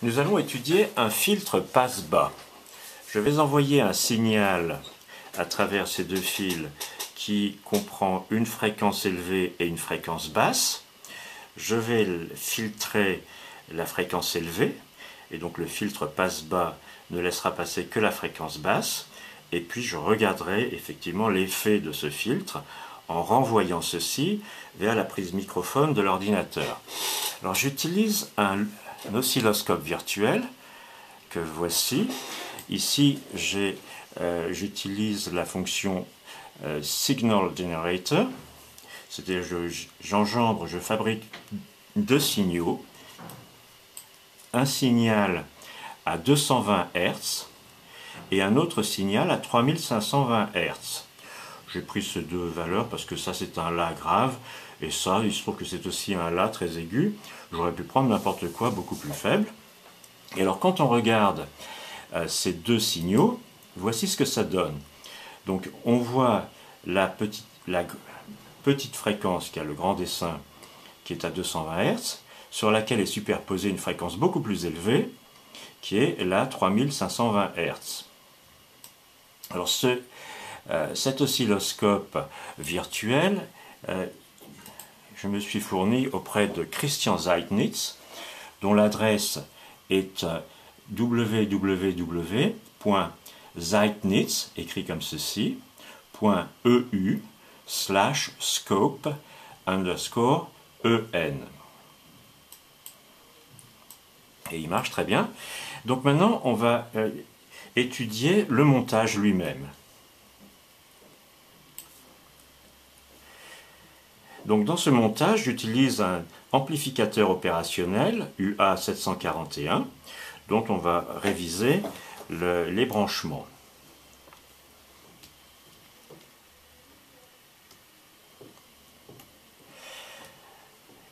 Nous allons étudier un filtre passe-bas. Je vais envoyer un signal à travers ces deux fils qui comprend une fréquence élevée et une fréquence basse. Je vais filtrer la fréquence élevée et donc le filtre passe-bas ne laissera passer que la fréquence basse. Et puis je regarderai effectivement l'effet de ce filtre en renvoyant ceci vers la prise microphone de l'ordinateur. Alors j'utilise un oscilloscope virtuel que voici. Ici j'utilise la fonction Signal Generator, c'est-à-dire je fabrique deux signaux, un signal à 220 Hz et un autre signal à 3520 Hz. J'ai pris ces deux valeurs parce que ça c'est un La grave et ça il se trouve que c'est aussi un La très aigu. J'aurais pu prendre n'importe quoi beaucoup plus faible. Et alors quand on regarde ces deux signaux, voici ce que ça donne. Donc on voit la petite fréquence qui a le grand dessin qui est à 220 Hz, sur laquelle est superposée une fréquence beaucoup plus élevée qui est la 3520 Hz. Alors cet oscilloscope virtuel, je me suis fourni auprès de Christian Zeitnitz, dont l'adresse est www.zeitnitz, écrit comme ceci, .eu/scope_en. Et il marche très bien. Donc maintenant, on va étudier le montage lui-même. Donc dans ce montage, j'utilise un amplificateur opérationnel UA741 dont on va réviser les branchements.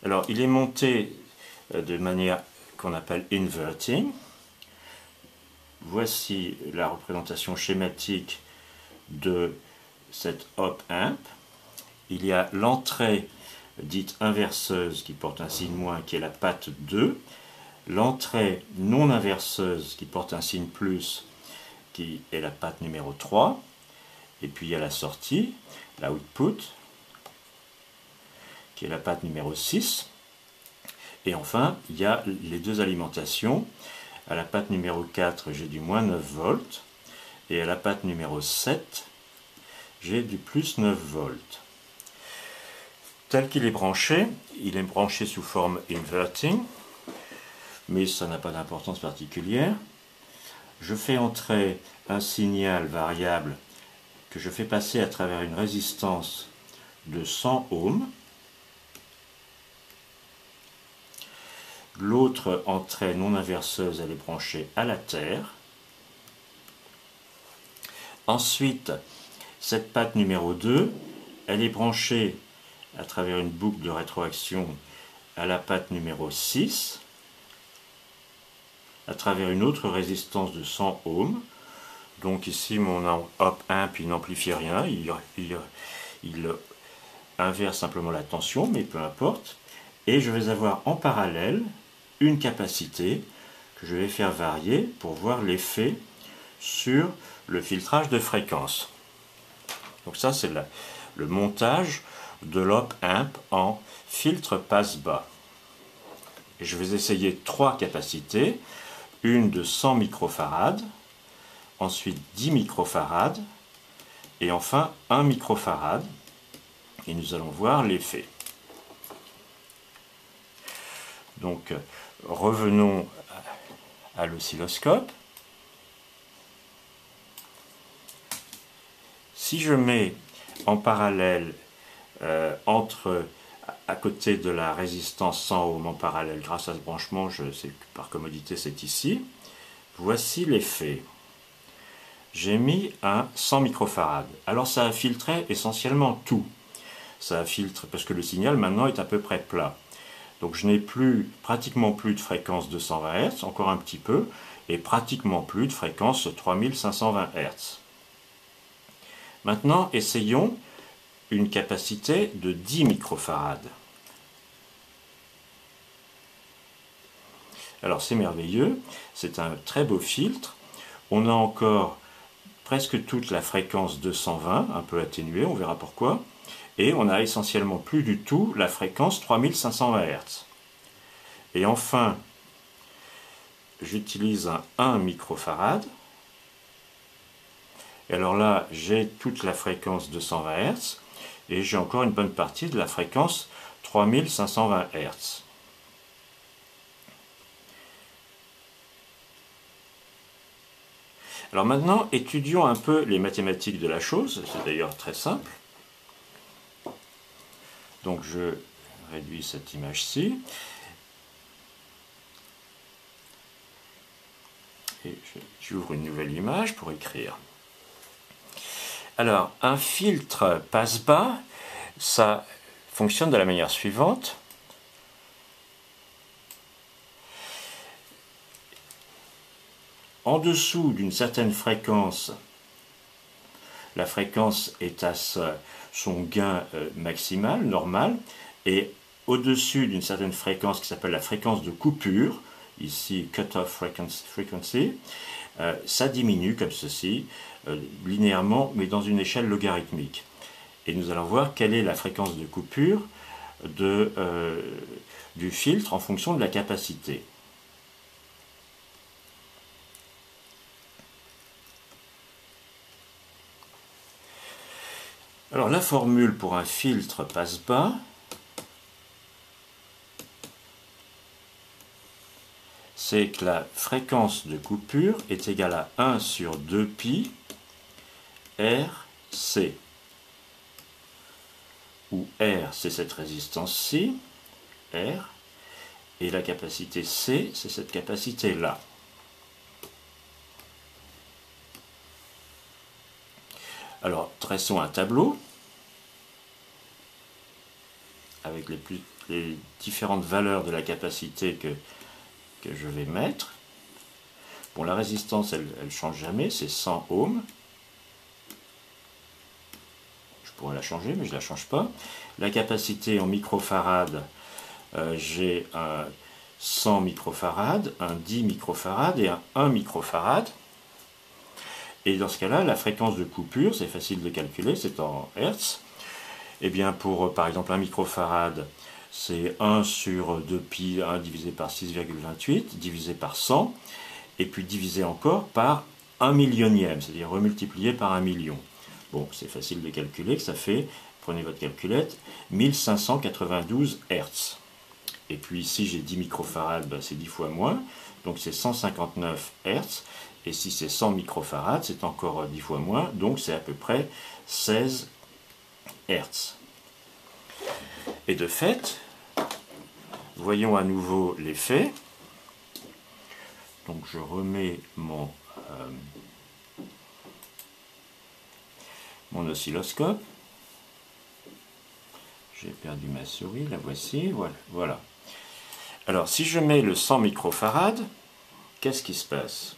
Alors il est monté de manière qu'on appelle inverting. Voici la représentation schématique de cette op-amp. Il y a l'entrée dite inverseuse qui porte un signe moins qui est la patte 2, l'entrée non inverseuse qui porte un signe plus qui est la patte numéro 3, et puis il y a la sortie, la output qui est la patte numéro 6, et enfin il y a les deux alimentations. À la patte numéro 4 j'ai du moins 9 volts et à la patte numéro 7 j'ai du plus 9 volts. Tel qu'il est branché, il est branché sous forme inverting, mais ça n'a pas d'importance particulière. Je fais entrer un signal variable que je fais passer à travers une résistance de 100 ohms. L'autre entrée non inverseuse, elle est branchée à la terre. Ensuite, cette patte numéro 2, elle est branchée à travers une boucle de rétroaction à la patte numéro 6, à travers une autre résistance de 100 ohms. Donc ici, mon op-amp, il n'amplifie rien, il inverse simplement la tension, mais peu importe. Et je vais avoir en parallèle une capacité que je vais faire varier pour voir l'effet sur le filtrage de fréquence. Donc ça, c'est le montage de l'op-amp en filtre passe-bas. Et je vais essayer trois capacités, une de 100 microfarads, ensuite 10 microfarads, et enfin 1 microfarad, et nous allons voir l'effet. Donc revenons à l'oscilloscope. Si je mets en parallèle à côté de la résistance 100 ohms en parallèle, grâce à ce branchement, par commodité c'est ici, voici l'effet. J'ai mis un 100 microfarads. Alors ça a filtré essentiellement tout. Ça a filtré parce que le signal maintenant est à peu près plat. Donc je n'ai pratiquement plus de fréquence 220 Hz, encore un petit peu, et pratiquement plus de fréquence 3520 Hz. Maintenant, essayons une capacité de 10 microfarads. Alors c'est merveilleux, c'est un très beau filtre. On a encore presque toute la fréquence 220, un peu atténuée, on verra pourquoi. Et on a essentiellement plus du tout la fréquence 3520 Hz. Et enfin, j'utilise un 1 microfarad. Et alors là, j'ai toute la fréquence 220 Hz et j'ai encore une bonne partie de la fréquence 3520 Hz. Alors maintenant, étudions un peu les mathématiques de la chose, c'est d'ailleurs très simple. Donc je réduis cette image-ci. Et j'ouvre une nouvelle image pour écrire. Alors, un filtre passe-bas, ça fonctionne de la manière suivante. En dessous d'une certaine fréquence, la fréquence est à son gain maximal, normal, et au-dessus d'une certaine fréquence qui s'appelle la fréquence de coupure, ici cut-off frequency, ça diminue comme ceci, linéairement, mais dans une échelle logarithmique. Et nous allons voir quelle est la fréquence de coupure du filtre en fonction de la capacité. Alors la formule pour un filtre passe-bas, c'est que la fréquence de coupure est égale à 1 sur 2pi RC, où R c'est cette résistance-ci, R, et la capacité C c'est cette capacité-là. Alors, dressons un tableau avec les différentes valeurs de la capacité que je vais mettre. Bon, la résistance, elle ne change jamais, c'est 100 ohms. Je pourrais la changer, mais je ne la change pas. La capacité en microfarad, j'ai un 100 microfarad, un 10 microfarad et un 1 microfarad. Et dans ce cas-là, la fréquence de coupure, c'est facile de calculer, c'est en Hertz. Et bien pour, par exemple, 1 microfarad, c'est 1 sur 2pi, 1 divisé par 6,28, divisé par 100, et puis divisé encore par 1 millionième, c'est-à-dire remultiplié par 1 million. Bon, c'est facile de calculer, que ça fait, prenez votre calculette, 1592 Hertz. Et puis ici, j'ai 10 microfarads, ben, c'est 10 fois moins, donc c'est 159 Hertz. Et si c'est 100 microfarads, c'est encore 10 fois moins, donc c'est à peu près 16 Hertz. Et de fait, voyons à nouveau l'effet. Donc je remets mon oscilloscope. J'ai perdu ma souris, la voici, voilà. Alors si je mets le 100 microfarads, qu'est-ce qui se passe?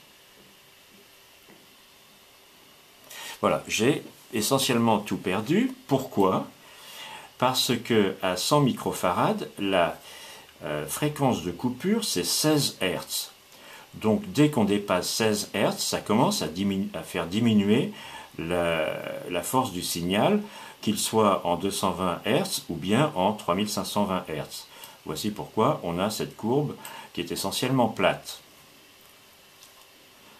Voilà, j'ai essentiellement tout perdu. Pourquoi? Parce que à 100 microfarads, la fréquence de coupure, c'est 16 Hz. Donc dès qu'on dépasse 16 Hz, ça commence à faire diminuer la force du signal, qu'il soit en 220 Hz ou bien en 3520 Hz. Voici pourquoi on a cette courbe qui est essentiellement plate.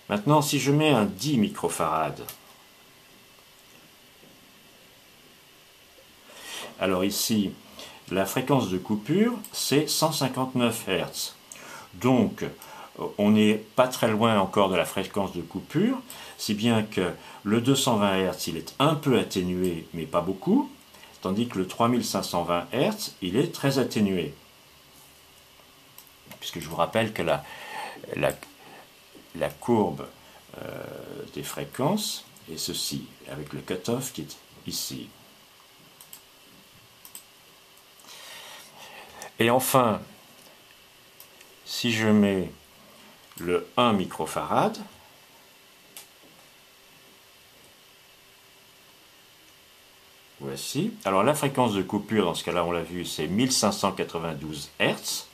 Maintenant, si je mets un 10 microfarads, alors ici, la fréquence de coupure, c'est 159 Hz. Donc, on n'est pas très loin encore de la fréquence de coupure, si bien que le 220 Hz, il est un peu atténué, mais pas beaucoup, tandis que le 3520 Hz, il est très atténué. Puisque je vous rappelle que la courbe des fréquences est ceci, avec le cutoff qui est ici. Et enfin, si je mets le 1 microfarad, voici. Alors la fréquence de coupure, dans ce cas-là, on l'a vu, c'est 1592 Hz.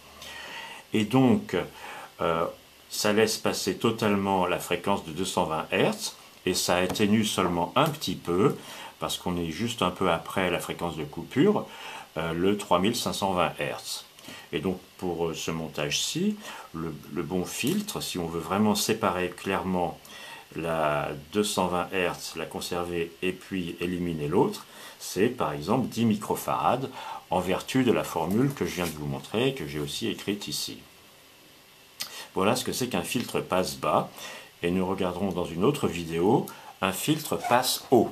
Et donc, ça laisse passer totalement la fréquence de 220 Hz et ça atténue seulement un petit peu, parce qu'on est juste un peu après la fréquence de coupure, le 3520 Hz. Et donc pour ce montage-ci, le bon filtre, si on veut vraiment séparer clairement la 220 Hz, la conserver et puis éliminer l'autre, c'est par exemple 10 microfarads en vertu de la formule que je viens de vous montrer et que j'ai aussi écrite ici. Voilà ce que c'est qu'un filtre passe-bas, et nous regarderons dans une autre vidéo un filtre passe-haut.